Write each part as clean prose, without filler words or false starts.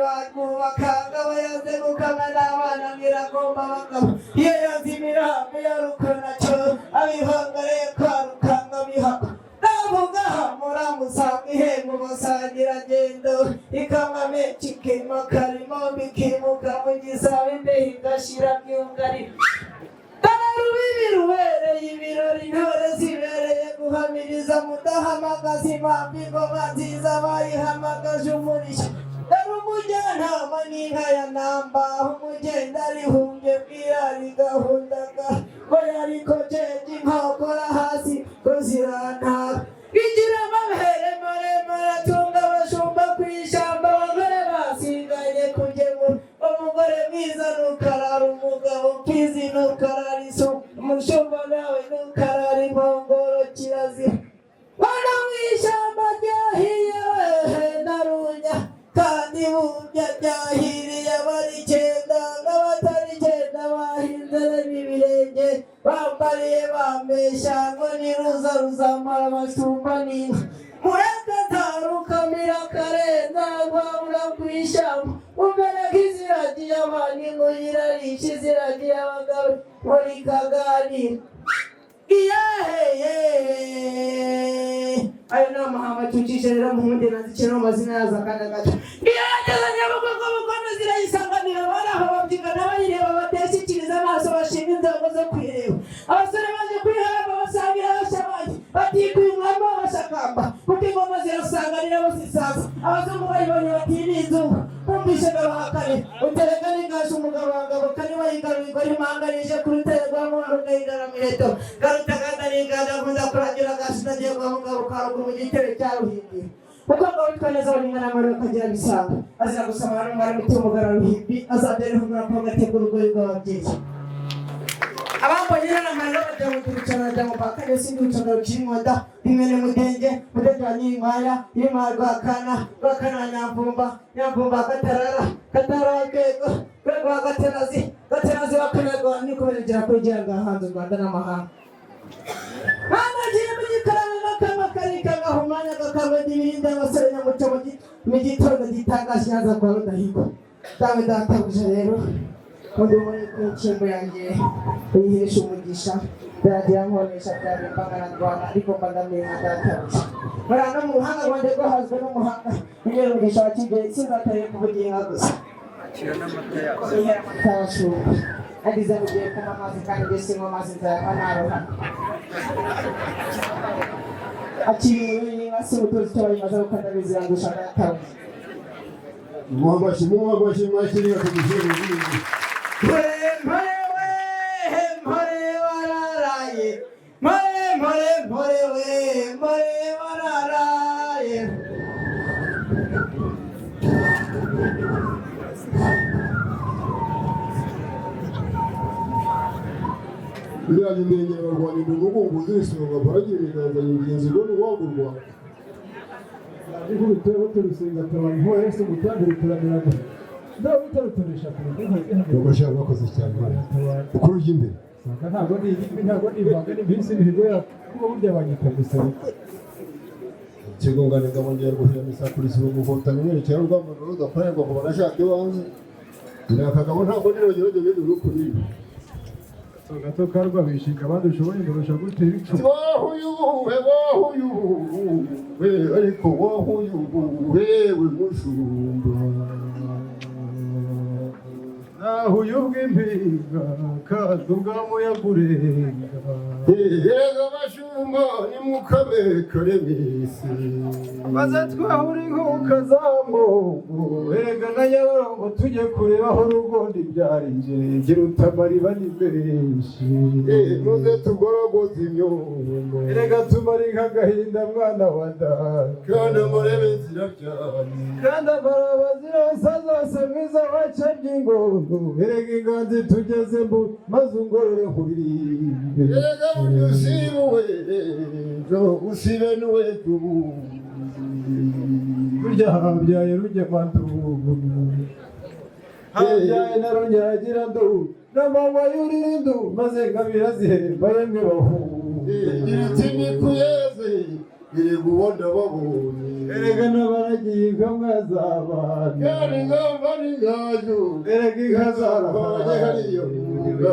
bakanga bayanze gukama n'abana ngiragomba bakaba iyo yazimira yarukana cyo abihangare karukanga bihaka navuga muramusanga ihembo basangira ngendo ikamame kikema karimo bikimuka mu gisaba imbeho igashira byungari rubibi rubereye ibirori intore zibereye guhamiriza mudahamagaza impamvu ingoma nziza bayihamagaje umurishyo dore umujyanama n'inka ya namba umugenda rihumbye bwirari gahundaga ko yariko jeje inkokora hasi ko zirantaka igira amabere maremare atunga abashumba kw'ishyamba abagore basigaye kugemura umugore mwiza nukarara umugabo mfizi nukarara isuku umushumba nawe nukarara inkongoro kirazira bana mw'ishyamba ryahiye wehe narunya kandi burya ryahiriye abari icyenda n'abatari icyenda bahinzeranye ibirenge bambariye bambeshya ngo niruza ruzamara abashumba n'inka mureke tarukamira karenza rwabura kw'ishyamba umereka iziragiye abantu ngo yirarisha iziragiye abagabo muri kaganira ayo ni amahamba acucisha rero muhundi nazikira mu mazina yazo akanya gato iyo yageze nyabugogo bukono zirayisanganira bari aho babyigana bayireba bateshyikiriza amaso bashima inzego zo kwireba abasore baje kwihamba basangira bashabaye batikuye umwamba bashakamba kuko ingoma zirasanganira basisaza abazungu bayibonye batira izuba bumvishe gabahakane utereka n'ingaje umugabo wangabo kari bayigarurirwa rimanganije ku rutare rwa muharo gahindana miheto garutaganda n'inganda akunda kuragira agashinagiye kwa mugabo karuguru mu gitero cya ruhimbi kuko ngo witwa neza abanyingana amara bakagira bisanga azira gusama n'umwari muti w'umugara ruhimbi azadere humura ko gategura urwego rw'ababyeyi abambonye n'amara bajya mu gihugu bajya mu bakane sindi ucagaro cy'inkoda imene mudenge mudenge nyimaya yima rwakana nyamvumba katarara kego kwego gaterazi bakunego niko beregera kwegera gahanze Rwanda n'amahanga hano giye mu gikaranga n'akamakari kagahumanya gakabadi birinda abasore nyamuco mu gitondo gitangaje nyaza kwa Rudahigwa dawe databuje rero undi muri kuchimbo yanjye uyihesha umugisha byagira nkoresha byari mbangana Rwanda ariko mbangamiye ndatabuje barana mu ruhanga rwanje rwo hazwe n'umuhanga ingero umugisha wa kigeli sinzataye kubuginga gusa tashu adiza mugiye kuma amazi kandi ngese ngo amazi nzayanaroha akiri n'ingasi utuzi cy'abayimaze gukandamiza ngusha ndatabuje mwambashi mwakiri akubishye Mpore wararaye mpore wararaye Uriya ndengera barwanya umugongo z'isonga baragira inganza y'ingenzi ngo wagurwa ariko bitero turusenga tabari ho ese gutandira iteraniraga ndaho bitarutoresha kubashaka bakoze cyane ukuru y'imbere ntabwo ni ibanga n'ibisi bigoya kuko burya banyita gusa kigongana ngabongera guhira misakuriza ubuvotanye n'erekera urwamano rudakorerwa ngo barashaka iwanze birakagabo ntabwo nirogero byo rukuri gato karwa bishika abandi ushoboye ngorosha gutera icumu wahuyuwe ariko wahuyuwe mushumba nahuyubwe impinga kandi ubwamuyaga urenga erega abashumba nimukame karemisi maze twahura inkuka za Mbogo erega na Nyabarongo tujye kurebaho rugondi byari nje gira utamariba ni benshi muze tugorogoza imyongo erega tumari nk'agahinda mwana wa data kandi amurebe zirabyanye kandi amaraba zirasa zose mwiza wacabye ingondo erega inganzi tugeze mbu maze ungorore nkuririmbe erega burya usibuwe usibe n'uwe burya habyaye rugemandugu habyaye na runyagira ndu na mama yurira indu maze nkabira zihemba yemwe bahungu iriti nikuyeze yego ubona babonye erega n'abaragiye inka mwazabana kandi ingamba n'ingaju erega inka zabanye hariya kuvuga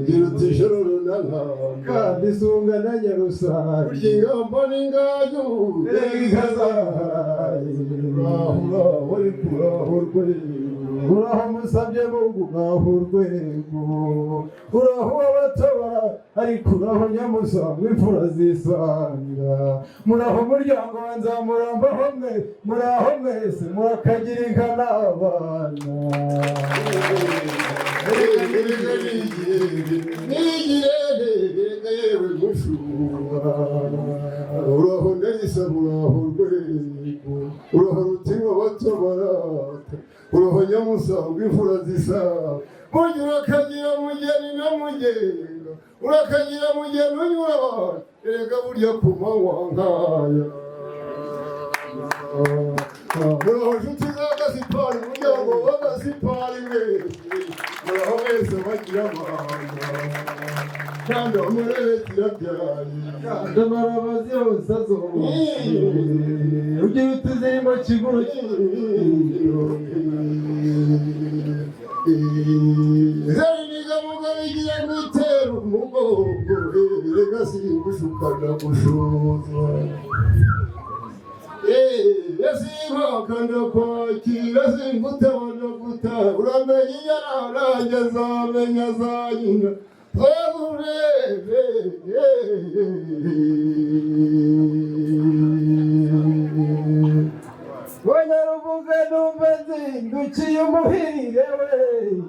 giruta ijoro runana kandi isunga na nyarusange burya ingamba n'ingaju erega inka zabaye uraho ariko uraho rwego uraho musabye mungu uraho urwego uraho abatabara ariko uraho nyamusanga imfura zisanga muraho umuryango wa nzamurambaho mwe muraho mwese murakagira inka n'abana nigirere yewe mushumba uraho ndayisaba uraho urwego uraho rutima batabarata uraho nyamusanga imfura zisanga burya urakagira mugeni na mugenga urakagira mugeni unyura erega burya ku manywa nkaya muraho nshuti z'agasipari umuryango w'agasipari wese muraho wese bagira amahanga kandi amurere kirabyaye kandi amarabazi yose azose ugira utuzirimo kiguru zariga mugabo igira gutera umugongo erega singushukana gushoza yasinkakanda kwakira singutabana guta uramenya inyararanje azamenya azanyina zazurebe banyaruvuga numve zindukiye umuhire we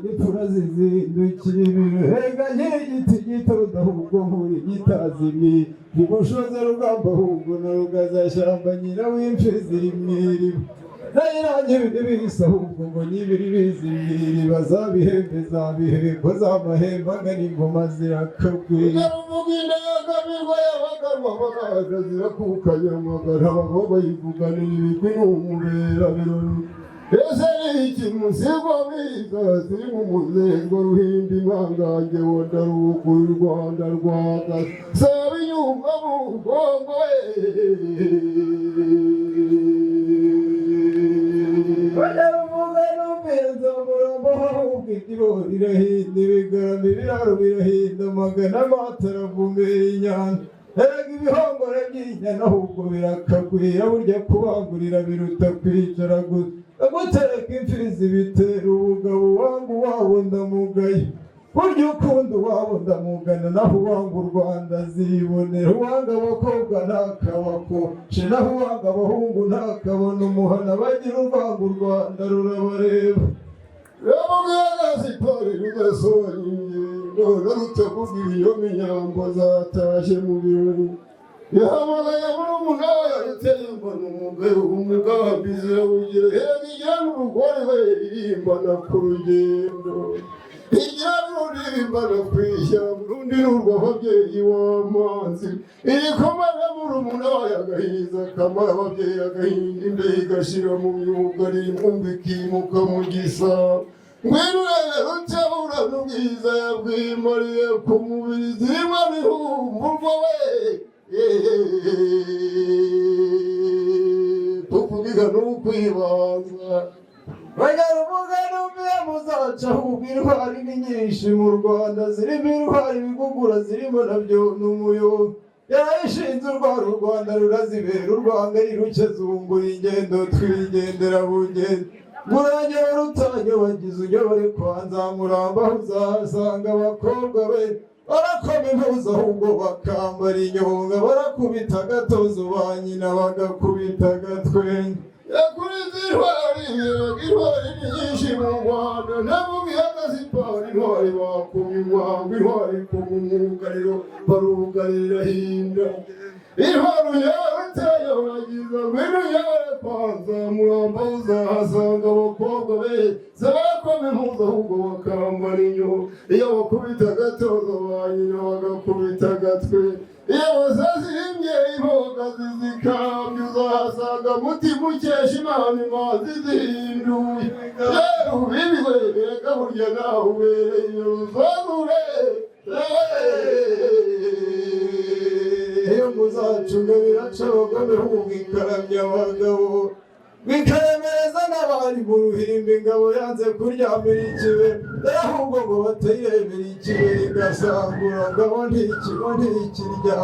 imfura zizindukiye ibihenga nk'igiti gitoda ahubwo nkuri gitazimi nibushoze rugamba ahubwo na rugazashyamba nyina w'imfizi ziri mwiriba nayirange bibisa ahubwo ngo nyibiri bizimiri bazabihembe zabihembo z'amahembe angana ingoma zirakagwira nyaruvuga indagamirwa y'abaganwa bagaga zirakukanya amagara abagabo bayivuganira ibigwi n'umubera birori ese ni iki musigwa biga ziri mu muzengo ruhimbi impangange wodaruku u Rwanda rwaga saba inyumva mu bwongo banyaruvuga n'umpenza murambo ahubwo ikibori irahinda ibigarama ibiraro birahinda amagana amatara avumera inyanja erega ibihongore by'inyana ahubwo birakagwira burya kubangurira biruta kwicara gusa agutereka imfizi bitera ubugabo wanga uwabo ndamugaye burya ukunda uwabo ndamugana naho uwanga u Rwanda zibonera uwanga abakobwa ntakabakoshe naho uwanga abahungu ntakabona umuhana bagira urwanga u Rwanda rurabareba Ramugaga sipari rugasohoye ingendo narutavuga iyo minyambo zatashe mu birori yahamagaye murumuna we yateye imbona umugabo umugambi zirawugira hega ijyana urugore we irimbana ku rugendo ijyana ururimbana ku ishyamba urundi ni urw'ababyeyi w'amazi iri kumara murumuna we agahiza akamara ababyeyi agahinda imbeho igashira mu myugariro inkumbi ikimuka mu gisabo ngwino urebe rutabura n'ubwiza yabwimariye ku mubiri zirimo bihumburwa we tukubiga n'ukwibanza banyaruvuga n'umwe muzaca ahubwo intwari ni nyinshi mu Rwanda zirimo intwari ibigugura zirimo nabyo n'umuyobo yarayishinze urwara u Rwanda rurazibera urwanga ari ruke zungura ingendo twigendera bugende murangera rutanyo bagize unyobore kwa Nzamuramba aho uzahasanga abakobwa be barakoma impuzu ahubwo bakambara inyonga barakubita agatozo ba nyina bagakubita agatwenge yakuriza intwari intwari ni nyinshi mu Rwanda navuga ihagazipari intwari bakuma imwamba intwari ikuma umwugariro barugarira hinda intwari unyaruteye bagiza ngwino unyare kwa Nzamuramba uzahasanga abakobwa be zabakoma impuzu ahubwo bakambara inyonga iyo bakubita agatozo ba nyina bagakubita agatwe iyo basazirimye imboga zizikambye uzahasanga mutima ukesha imana imanzi zihinduye rero ubibiwe reka burya nawe ubereye uruzazure zacu ngo biraca abagome ahubwo ikaramya abagabo bikaremereza n'abari mu ruhimbi ingabo yanze kuryamira ikibe ahubwo ngo batayirebera ikibe igasangura ngabo ntikigo ntikirya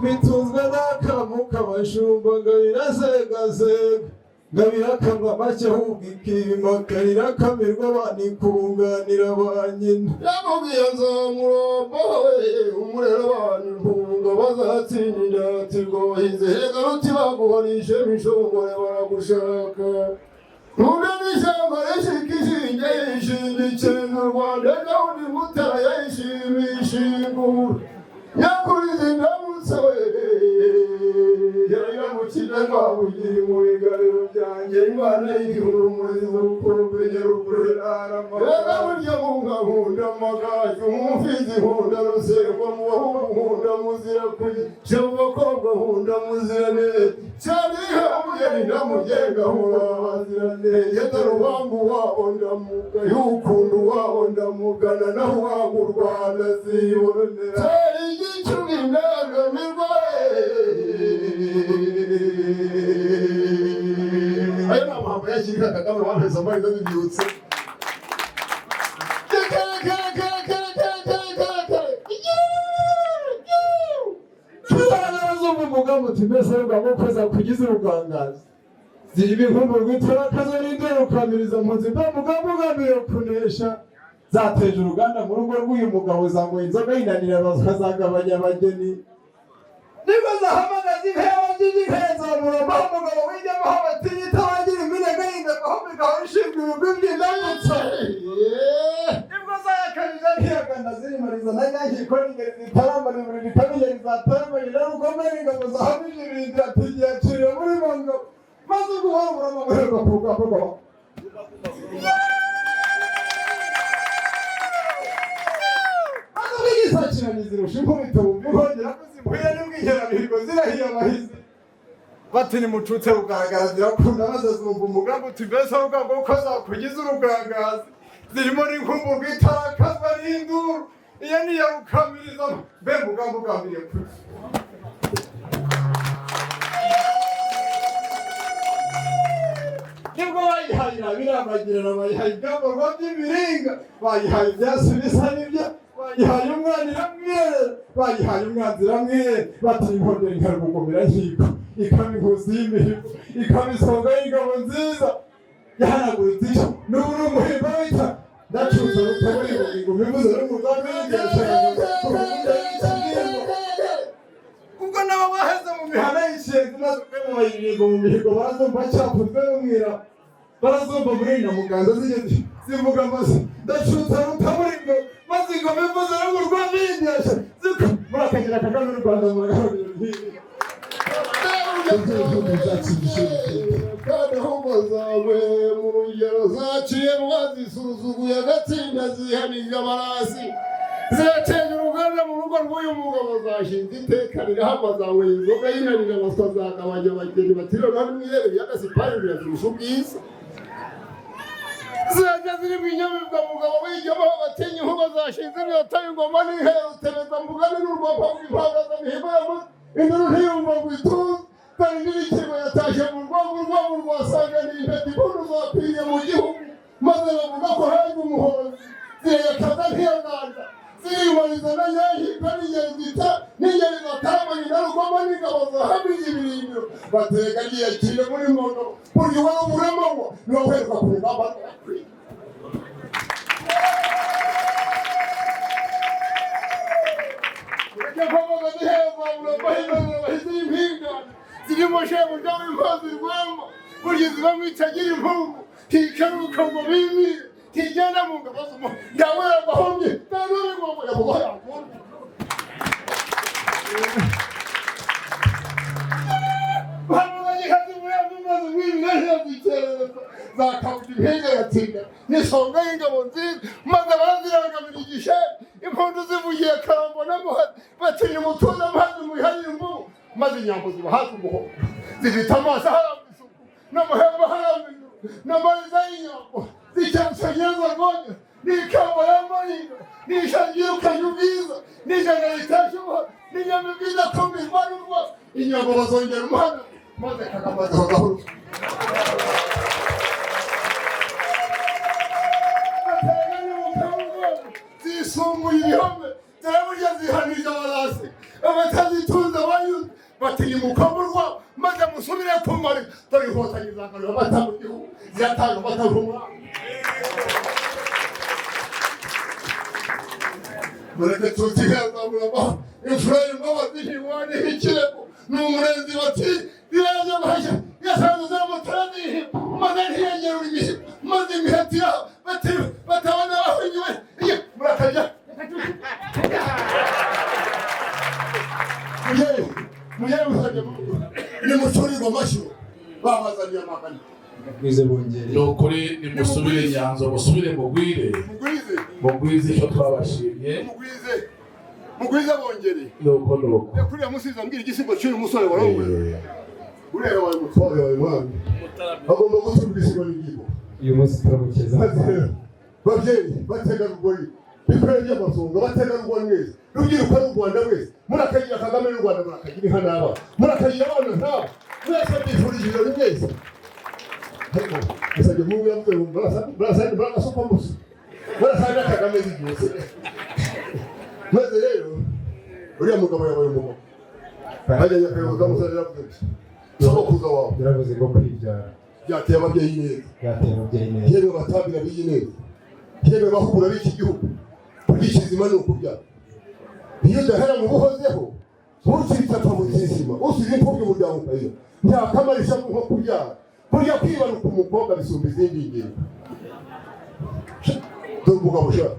bitunzwe n'akamu k'abashumba ngo birasegasega ngo birakamwa make ahubwo ikimaka irakamirwa banikunganira ba nyina yamubwiye nzamuromba we umurera abantu ntunga bazatsinda ati rwohize hega ruti baguhanishe mishongore baragushaka ntunga n'ishyamba rishika ishinge yishingike mu Rwanda gahunda imutara yayishimisha inguru yakuriza indamutse we yaramukije nkabugiri mu bigariro byanjye imana y'igihuru umurizo ukurumenya rukurarama rega burya nkunda amagaju umumfizi nkunda ruserwa mu bahungu nkunda muzira kuyi cyangwa abakobwa nkunda muzira neza cyane ihambugeni ndamugenga nkunda abaziranenge dore uwangu wabo ndamuga y'ukunda uwabo ndamugana naho uwangu u Rwanda zibonera cyari igicuri ndangamirwa ayo ni amahamba yakirika Kagame wameze amahirwe bibyutse tuzazumva umugambi uti mbese rugamba kweza kugize urugangazi zirimo inkumbu rw'itorakazo n'indero ukamiriza mu nzu mbe mugambi ugambiriye kunesha zateje uruganda mu rugo rw'uyu mugabo zangoye inzoga yinanira bazagabanya abageni nibwo zahamagaza impera z'igiheza muramaho umugabo w'ijyamaho batinyita wagira iminega yindagaho migahora ishinzwe ibigwi by'indamutso nibwo zayakanije ntiyaganda zirimariza na nyankiko n'ingeri zitaramara iburi bitaba ingeri zataramanye na rugombe n'ingabo zahamije ibirindiro ati yaciriye muri bongo maze ubwo wabura amamuherwa ku rugamba rwawe izakiranye zirusha inkubito bumva inkongera kuzimuhira n'ubwiheramihigo zirahiye abahizi bati nimucutse rugaragara zirakunda maze zumva umugambi uti mbese rugambo uko zakugize urugangazi zirimo n'inkumbu rw'itarakazwa n'induru iyo niyo rukamiriza mbe mugambi ugambiriye kuri nibwo bayihaye birabagirana bayihaye ibyambarwa by'imiringa bayihaye ibyasi bisa n'ibyo bayihaye umwana iramwere bayihaye umwanzi iramwere bati inkondera ikarugugumira nkiko ikaba inkuzi y'imihigo ikaba isonga y'ingabo nziza yahanaguritse icyo n'ubu ni umuhimba wita ndacutse rutaburi ngo bivuze n'umugambi w'igihe ubwo nabo baheze mu mihana y'ishenzi maze ubwo bayiririmba mu mihigo barazumva cyapfuzwe n'umwira barazumva muri Nyamuganza zigeze zivuga amazi ndacutse rutaburi ngo maze ngo bivuze no mu Rwanda y'indeshya ziko muri akagira Kagame n'u Rwanda mu kandi ahubwo zawe mu rugero zaciye mwazisuzuguye agatsinda zihanije amarasi zirateza uruganda mu rugo rw'uyu mugabo zashinze iteka rirahamwa zawe inzoga yinanira amaswa zagabanya abageni batirora n'umwiherero y'agasipari birashisha ubwiza zajya ziri mu inyamibwa mugabo w'ijyamaho batinya inkuba zashinze inyota y'ingoma n'ihero utereza mugani n'urwapa rw'impagaza mihigo y'amata induru ntiyumva ngo ituze kandi n'ibikirwa yatashye mu rwego rwasanganiye impeta impundu zakwiriye mu gihugu maze bavuga ko hari umuhozi zireyakaza ntiyaganda ziriyumariza na nyahirwa n'ingeri zataramanye na rugoma n'ingabo zahamije ibirindiro batega ryiyakire muri mono burya uwari umuremanywa niwo uheruka ku rugamba rwakwiye ureke kwamaga ziheza murambahimana bahize impinga zirimo shebuja w'impazi rwema burya zibamo itagira impamvu ntikaruka ngo bimire ntigenda mu ngabo z'umuntu ndawera gahomye ntanuri ngo yavuga yakunda zakabuja impinga yatsinda n'isonga y'ingabo nziza maze barazirangamira igisheri impundu zivugiye karambo n'amuhari batinya umutuzo amazi muyiharira imvubu maze inyambo ziba hafi umuhondo zifite amaso aharamba isuku n'amahembe aharamba ijuru n'amariza y'inyambo zicyatse neza rwonye n'ikamba y'amahinga n'ishangiye ukanye ubwiza n'ijana ritashoboka n'inyama ibwiza kumbizwa n'urwa inyama bazongera umuhanda maze kakamaze bagahuru zisumbuye ibihome ziraburya zihanije abarasi abatazitunze abayuze batinya umukomurwa maze musubire ku mari dore inkotanyi zagarura amata mu gihugu ziratanga amata rumwa mureke tutihezamurama imfura y'imbabazi ntiwane ikirego ni umurenzi bati biraje bahashya yasanze z'amutarazihi maze ntiyengera imihigo maze imihatira batabona bahungiwe murakajya muyewe musajya nimucurirwa amashyo babazaniye amagana Mugwize bongere ni ukuri nimusubire nyanzo musubire mugwize icyo twabashimye mugwize bongere nuko kuriya musiza mbwira igisigo cy'uyu musore warongoye ureba wawe mutware wawe mwami agomba gusubira igisigo n'igigo uyu munsi turamukeza babyeyi bategarugori bikorera by'amasonga bategarugori mwese rubyiruko rw'u Rwanda mwese murakagira Kagame n'u Rwanda murakagira inka n'aba murakagira abana nk'aba mwese mbifurije ibirori mwese ariko musabye mungu yavuze ngo murasanga musa murasanga Kagame z'ibyose maze rero uriya mugabo yabaye umugabo hajya akayoboza musarira bwinshi sogokuza wawe yaravuze ngo kwibyara byateye ababyeyi neza yemwe batambira biyi neza yemwe bahugura b'iki gihugu ubwikizima ni ukubyara iyo udahera mu buhozeho ucitapfa mu kizima usize imfubyi umuryango ukayira ntakamarisha nko kubyara burya kwibaruka umukobwa bisumba izindi ngingo dore umugabo ushaka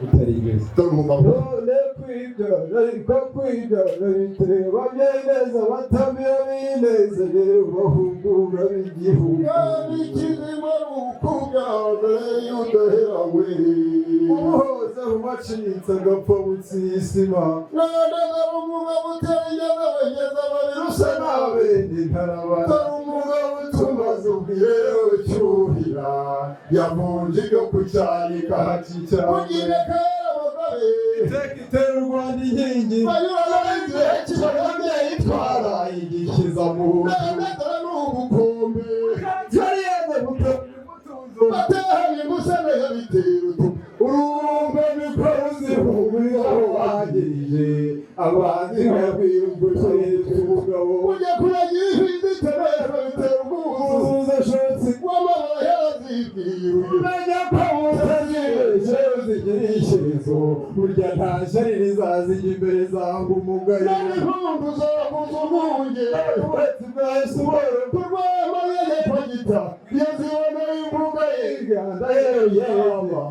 utari ingezi dore umugabo none kwibyara ariko kwibyara biteba neza batambira bineza bahugura b'igihugu ikizima ni ukubyara iyo udaheranywe umuhoza wacitse agapfa butsisima none dore umugabo uterigeza bageza babiri usa nabe ntarabana dore umugabo utumaze ubwirero cyuhira yavunje ibyo kucyanika hakicyawe iteka itera u Rwanda inkingi itwara igikiza mu n'ubukombe yari yeze gutoza batahanye musane yabitera urumva mikoro zihumuriza wagirije abanzi nkabwirwa umugabo ujya kuragira ifindi tereza bitera ubwuzu ashotse w'amabara yarazibwiye umenya ko utazibeshye zigira ishyerezo burya nta shari rizazijya imbere zanga umugayo n'impundu zakuze umunge uretse bwahise uboro kurwama y'epagita yazibona imbuga y'iganda yeyama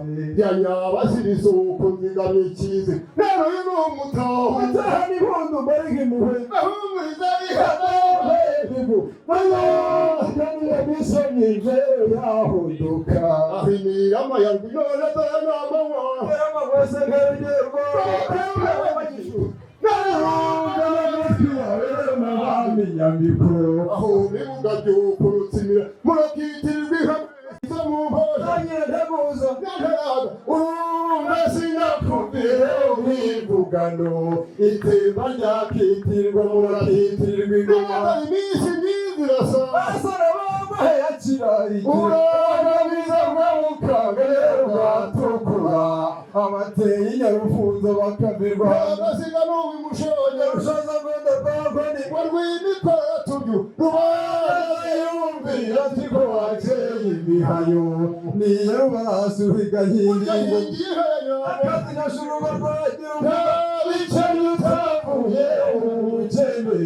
yanyabashyira isuku nzigama ikizi rero uyu ni umutaho utahana impundu mbarika impuhwe ahumuriza ihana misomije yahuduka ahimirama yarwinone dore n'amanywa amagwese nkarugerwa nyamikoro aho bibuga by'ukurutsimira murakitirirwa ihamwe zo mu mpora ntaguza urumva sinakubwire umwivugano itemba ryakitirwa murakitirirwa ingoma iminsi myiza irasa basore bamaheyakira uragabiza ukambere rwatukura abateye inyarufunzo bakamirwa agasiga n'ubu imushonye rushaza rwanda rwagoni warwimikora tubyo rubanda yumvira tiko wakeye imihayo niyo basuhiga nk'ingingo akazi gashuruba rwagira bicaye utavuye ubukene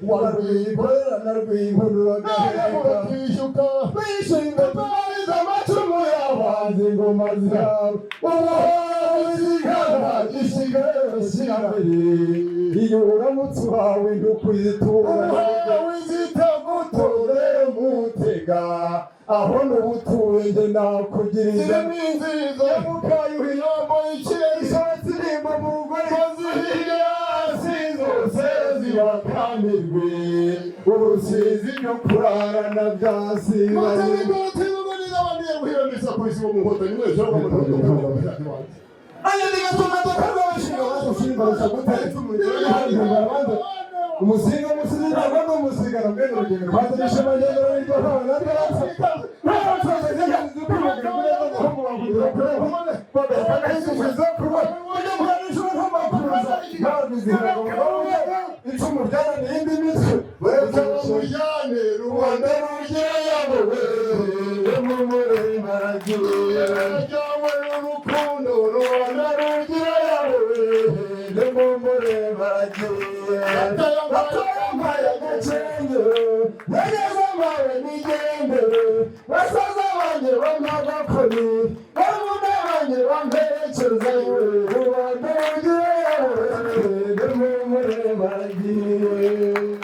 warwikorera na rwinkurura gaheka kwishyuka bishinga tubariza amacumu y'abanzi ingoma zirawe ubuhozigana gisigaye sinabiri iyo uramutse uhawe ndukwitura wizitagutore mutega aho n'ubutuye nge nakugiriza nziza mukayuhiyombo ikirere ishati nimba mu mugore zihiye hasi zose zibakamirwe urusizi byo kurarana byasibaye maze bigoti buboneza abandi guhiramisha ku abakubisi bo mu nkotanyi mwese anyandika tumataka rw'abashinga bashinga basagutse umusinga umusizi ntabwo ni umusiga na mwene urugendo rwazanisha amagendo y'iryo hano natwe n'abasaza n'abasaza n'abasaza icumu ryananiye indi mitwe mujyane rubanda rugera yabo mumure baragiye ryawe urukundo rubanda rugera yabo mumure baragiye atayambaye agacenge nageze amawe n'igendere basaza banjye b'amagakoni bavuga banjye bamperekeza rubanda rugera yabo mumure baragiye